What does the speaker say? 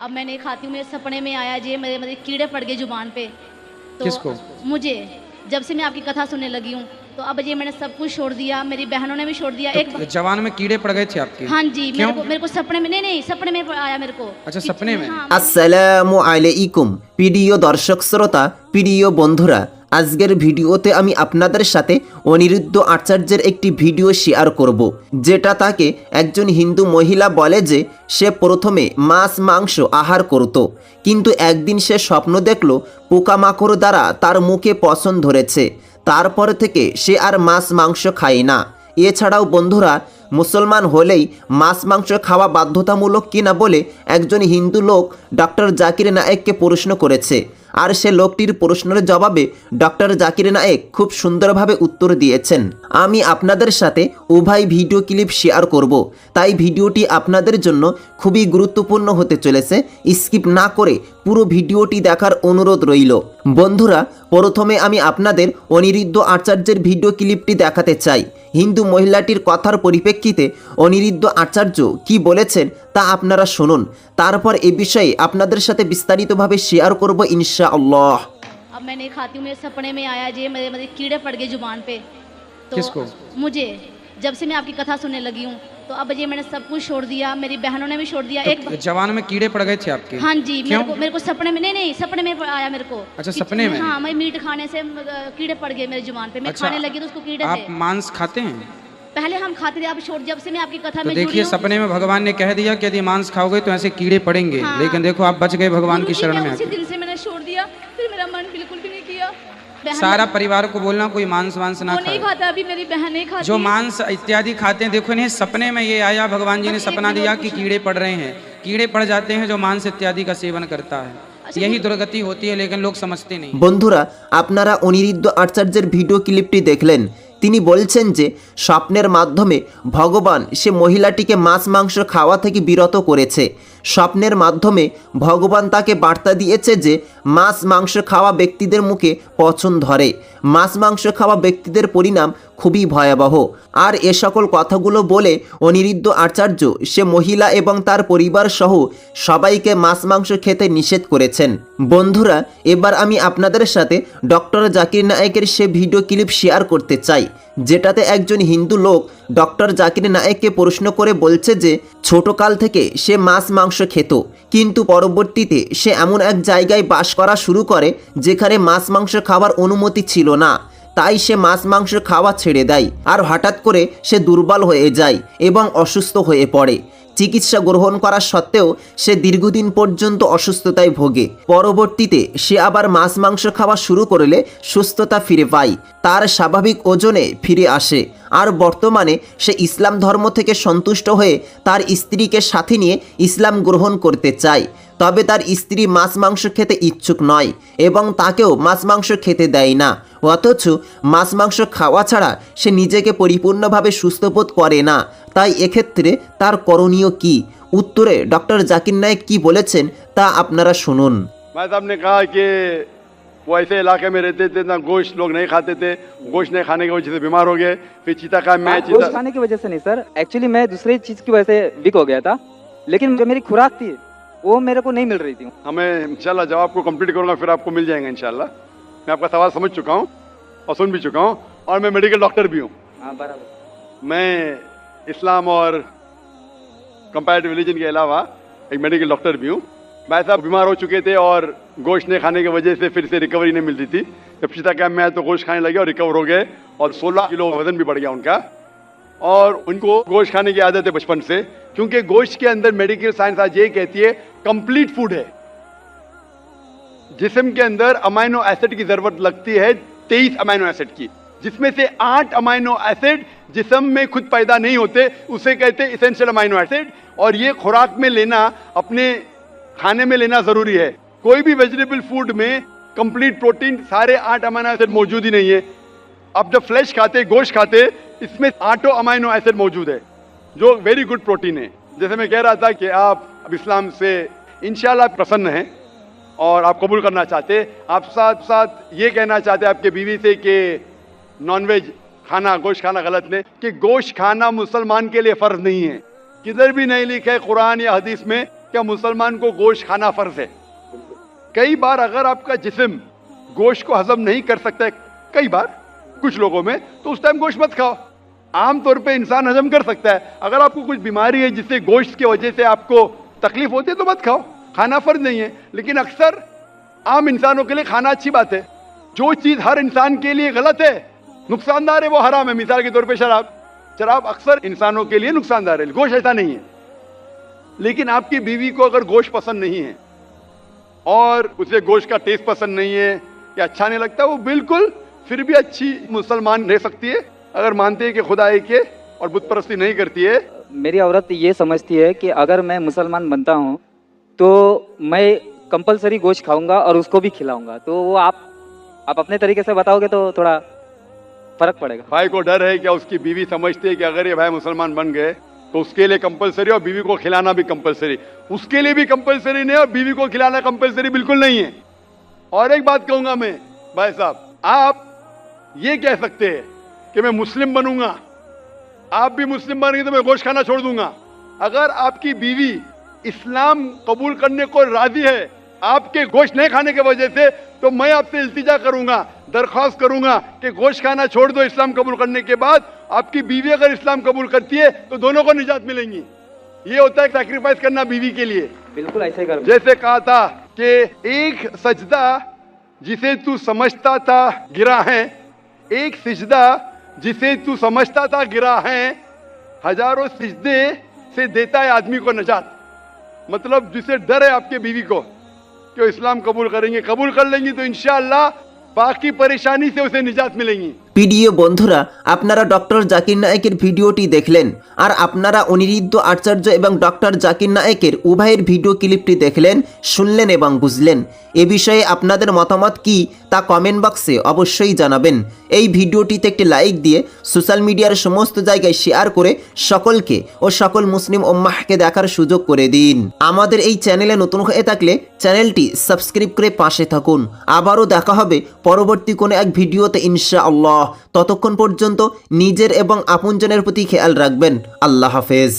अब मैं नहीं खाती हूँ। मेरे सपने में आया जी, मेरे मेरे कीड़े पड़ गए जुबान पे। तो किसको? मुझे। जब से मैं आपकी कथा सुनने लगी हूँ तो अब ये मैंने सब कुछ छोड़ दिया, मेरी बहनों ने भी छोड़ दिया। एक तो जवान में कीड़े पड़ गए थे आपके? हाँ जी, क्यों? मेरे को सपने में, नहीं सपने में आया मेरे को। अच्छा, सपने में? हाँ, আসসালামু আলাইকুম প্রিয় দর্শক শ্রোতা, প্রিয় বন্ধুরা, আজকের ভিডিওতে আমি আপনাদের সাথে অনিরুদ্ধ আচার্যের একটি ভিডিও শেয়ার করব, যেটা তাকে একজন হিন্দু মহিলা বলে যে সে প্রথমে মাছ মাংস আহার করত, কিন্তু একদিন সে স্বপ্ন দেখল পোকামাকড় দ্বারা তার মুখে পছন্দ ধরেছে। তারপর থেকে সে আর মাছ মাংস খায় না। এছাড়াও বন্ধুরা, মুসলমান হলেই মাছ মাংস খাওয়া বাধ্যতামূলক কিনা বলে একজন হিন্দু লোক ডক্টর জাকির নায়েককে প্রশ্ন করেছে। আর সে লোকটির প্রশ্নের জবাবে ডক্টর জাকির নায়েক খুব সুন্দরভাবে উত্তর দিয়েছেন। আমি আপনাদের সাথে উভয় ভিডিও ক্লিপ শেয়ার করব, তাই ভিডিওটি আপনাদের জন্য খুবই গুরুত্বপূর্ণ হতে চলেছে। স্কিপ না করে পুরো ভিডিওটি দেখার অনুরোধ রইল। বন্ধুরা, প্রথমে আমি আপনাদের অনিরুদ্ধ আচার্যের ভিডিও ক্লিপটি দেখাতে চাই। হিন্দু মহিলাটির কথার পরিপ্রেক্ষিতে অনিরুদ্ধ আচার্য কি বলেছেন তা আপনারা শুনুন, তারপর এ বিষয়ে আপনাদের সাথে বিস্তারিতভাবে শেয়ার করব ইনশাআল্লাহ। अब मैं नहीं खाती हूँ। मेरे सपने में आया जी, मेरे मेरे कीड़े पड़ गए जुबान पे। तो किसको? मुझे। जब से मैं आपकी कथा सुनने लगी हूँ तो अब ये मैंने सब कुछ छोड़ दिया, मेरी बहनों ने भी छोड़ दिया। एक तो जवान में कीड़े पड़ गए थे आपके? हाँ जी, क्यों? मेरे को सपने में, नहीं सपने में आया मेरे को। अच्छा, सपने में? हाँ, मैं मीट खाने से कीड़े पड़ गए मेरे जुबान पे। मैं अच्छा, खाने लगी तो उसको कीड़े आप थे। मांस खाते हैं? पहले हम खाते थे, अब छोड़। जब से मैं आपकी कथा तो में जुड़ी देखिए, हूँ, सपने में भगवान ने कह दिया कि यदि मांस खाओगे तो ऐसे कीड़े पड़ेंगे। हाँ। लेकिन देखो, आप बच गए भगवान की गुरुजी, शरण मैं में उसी आके। दिन से मैंने छोड़ दिया, फिर मेरा मन बिल्कुल भी नहीं किया। बहन सारा परिवार को बोलना कोई मांस वांस ना वो नहीं खाए। खाता, अभी मेरी बहन नहीं खाती। जो मांस इत्यादि खाते हैं, देखो इन्हें सपने में ये आया, भगवान जी ने बस एक सपना मिनट दिया और कि पूछो। कीड़े पड़ रहे हैं। कीड़े पड़ जाते हैं जो मांस इत्यादि का सेवन करता है। अच्छा, यही दुर्गति होती है, लेकिन लोग समझते नहीं। বন্ধুরা, আপনারা অনিরুদ্ধ আচার্যের ভিডিও ক্লিপটি দেখলেন। তিনি বলছেন যে স্বপ্নের মাধ্যমে ভগবান সে মহিলাটিকে মাছ মাংস খাওয়া থেকে বিরত করেছে। স্বপ্নের মাধ্যমে ভগবান তাকে বার্তা দিয়েছে যে মাছ মাংস খাওয়া ব্যক্তিদের মুখে পছন্দ ধরে, মাছ মাংস খাওয়া ব্যক্তিদের পরিণাম খুবই ভয়াবহ। আর এ সকল কথাগুলো বলে অনিরুদ্ধ আচার্য সে মহিলা এবং তার পরিবার সহ সবাইকে মাছ মাংস খেতে নিষেধ করেছেন। বন্ধুরা, এবার আমি আপনাদের সাথে ডক্টর জাকির নায়েকের সে ভিডিও ক্লিপ শেয়ার করতে চাই, যেটাতে একজন হিন্দু লোক ডক্টর জাকির নায়েককে প্রশ্ন করে বলছে যে ছোটকাল থেকে সে মাছ মাংস খেত, কিন্তু পরবর্তীতে সে এমন এক জায়গায় বাস করা শুরু করে যেখানে মাছ মাংস খাওয়ার অনুমতি ছিল না। তাই সে মাছ মাংস খাওয়া ছেড়ে দেয়, আর হঠাৎ করে সে দুর্বল হয়ে যায় এবং অসুস্থ হয়ে পড়ে। চিকিৎসা গ্রহণ করা সত্ত্বেও সে দীর্ঘদিন পর্যন্ত অসুস্থতায় ভোগে। পরবর্তীতে সে আবার মাছ মাংস খাওয়া শুরু করলে সুস্থতা ফিরে পায়, তার স্বাভাবিক ওজনে ফিরে আসে। আর বর্তমানে সে ইসলাম ধর্ম থেকে সন্তুষ্ট হয়ে তার স্ত্রীকে সাথে নিয়ে ইসলাম গ্রহণ করতে চায়। তবে তার স্ত্রী মাছ মাংস খেতে ইচ্ছুক নয় এবং তাকেও মাছ মাংস খেতে দেয় না। অথচ মাছ মাংস খাওয়া ছাড়া সে নিজেকে পরিপূর্ণভাবে সুস্থ বোধ করে না। তাই এক্ষেত্রে তার করণীয় কি? উত্তরে ডক্টর জাকির নায়েক কি বলেছেন তা আপনারা শুনুন। भाई साहब ने कहा कि वो ऐसे इलाके में रहते थे ना, गोश्त लोग नहीं खाते थे, गोश्त नहीं खाने की वजह से बीमार हो गए। फिर चीता का मैं गोश्त खाने की वजह से नहीं सर, एक्चुअली मैं दूसरी चीज की वजह से वीक हो गया था, लेकिन जो मेरी खुराक थी वो मेरे को नहीं मिल रही थी। हमें इंशाल्लाह जवाब को कंप्लीट करूंगा, फिर आपको मिल जाएगा इंशाल्लाह। मैं आपका सवाल समझ चुका हूँ और सुन भी चुका हूँ, और मैं मेडिकल डॉक्टर भी हूँ। हाँ बराबर। मैं इस्लाम और कंपैरेटिव रिलीजन के अलावा एक मेडिकल डॉक्टर भी हूँ। भाई साहब बीमार हो चुके थे और गोश्त नहीं खाने की वजह से फिर से रिकवरी नहीं मिलती थी। जब सीता कैंप में आए तो गोश्त खाने लगे और रिकवर हो गए, और 16 किलो वजन भी बढ़ गया उनका। और उनको गोश्त खाने की आदत है बचपन से, क्योंकि गोश्त के अंदर मेडिकल साइंस आज ये कहती है कंप्लीट फूड है। जिस्म के अंदर अमाइनो एसिड की जरूरत लगती है 23 अमाइनो एसिड की, जिसमें से 8 अमाइनो एसिड जिस्म में खुद पैदा नहीं होते, उसे कहते हैं एसेंशियल अमाइनो एसिड। और ये खुराक में लेना, अपने खाने में लेना जरूरी है। कोई भी वेजिटेबल फूड में कंप्लीट प्रोटीन सारे 8 अमाइनो एसिड मौजूद ही नहीं है। अब जब फ्लैश खाते, गोश्त खाते, इसमें 8 अमाइनो एसिड मौजूद है, जो वेरी गुड प्रोटीन है। जैसे मैं कह रहा था कि आप अब इस्लाम से इंशाल्लाह प्रसन्न हैं और आप कबूल करना चाहते, आप साथ साथ ये कहना चाहते आपके बीवी से कि नॉनवेज खाना, गोश्त खाना गलत नहीं, कि गोश्त खाना मुसलमान के लिए फर्ज नहीं है। किधर भी नहीं लिखा है कुरान या हदीस में क्या मुसलमान को गोश्त खाना फर्ज है? कई बार अगर आपका जिस्म गोश्त को हजम नहीं कर सकता है, कई बार कुछ लोगों में, तो उस टाइम गोश्त मत खाओ। आमतौर पे इंसान हजम कर सकता है। अगर आपको कुछ बीमारी है जिससे गोश्त की वजह से आपको तकलीफ होती है तो मत खाओ, खाना फर्ज नहीं है। लेकिन अक्सर आम इंसानों के लिए खाना अच्छी बात है। जो चीज़ हर इंसान के लिए गलत है, नुकसानदार है, वो हराम है। मिसाल के तौर पे शराब अक्सर इंसानों के लिए नुकसानदार है, गोश्त ऐसा नहीं है। लेकिन आपकी बीवी को अगर गोश्त पसंद नहीं है और उसे गोश्त का टेस्ट पसंद नहीं है या अच्छा नहीं लगता, वो बिल्कुल फिर भी अच्छी मुसलमान रह सकती है अगर मानते हैं कि खुदा एक है और बुत परस्ती नहीं करती है। मेरी औरत ये समझती है कि अगर मैं मुसलमान बनता हूँ तो मैं कंपलसरी गोश्त खाऊंगा और उसको भी खिलाऊंगा। तो वो आप अपने तरीके से बताओगे तो थोड़ा फर्क पड़ेगा। भाई को डर है क्या उसकी बीवी समझती है कि अगर ये भाई मुसलमान बन गए तो उसके लिए कंपलसरी और बीवी को खिलाना भी कंपलसरी, उसके लिए भी कंपलसरी नहीं और बीवी को खिलाना कंपलसरी बिल्कुल नहीं है। और एक बात कहूंगा मैं, भाई साहब, आप ये कह सकते हैं कि मैं मुस्लिम बनूंगा, आप भी मुस्लिम बनेंगे तो मैं गोश्त खाना छोड़ दूंगा। अगर आपकी बीवी इस्लाम कबूल करने को राजी है आपके गोश्त नहीं खाने की वजह से, तो मैं आपसे इल्तिजा करूंगा, दरख्वास्त करूंगा कि गोश्त खाना छोड़ दो इस्लाम कबूल करने के बाद। आपकी बीवी अगर इस्लाम कबूल करती है तो दोनों को निजात मिलेंगी। ये होता है सैक्रिफाइस करना बीवी के लिए। बिल्कुल ऐसे ही करूंगा। जैसे कहा था कि एक सजदा जिसे तू समझता था गिरा है, एक सिजदा जिसे तू समझता था गिरा है, हजारों सिजदे से देता है आदमी को नजात। मतलब जिसे डर है आपके बीवी को कि वो इस्लाम कबूल कर लेंगी तो इंशाअल्लाह बाकी परेशानी से उसे निजात मिलेंगी। প্রিয় বন্ধুরা, আপনারা ডক্টর জাকির নায়েকের ভিডিওটি দেখলেন, আর আপনারা অনিরুদ্ধ আচার্য এবং ডক্টর জাকির নায়েকের উভয়ের ভিডিও ক্লিপটি দেখলেন, শুনলেন এবং বুঝলেন। এ বিষয়ে আপনাদের মতামত কি তা কমেন্ট বক্সে অবশ্যই জানাবেন। এই ভিডিওটিতে একটি লাইক দিয়ে সোশ্যাল মিডিয়ার সমস্ত জায়গায় শেয়ার করে সকলকে ও সকল মুসলিম উম্মাহকে দেখার সুযোগ করে দিন। আমাদের এই চ্যানেলে নতুন হয়ে থাকলে চ্যানেলটি সাবস্ক্রাইব করে পাশে থাকুন। আবারও দেখা হবে পরবর্তী কোনো এক ভিডিওতে ইনশাআল্লাহ। ততক্ষণ পর্যন্ত নিজের এবং আপনজনের প্রতি খেয়াল রাখবেন। আল্লাহ হাফেজ।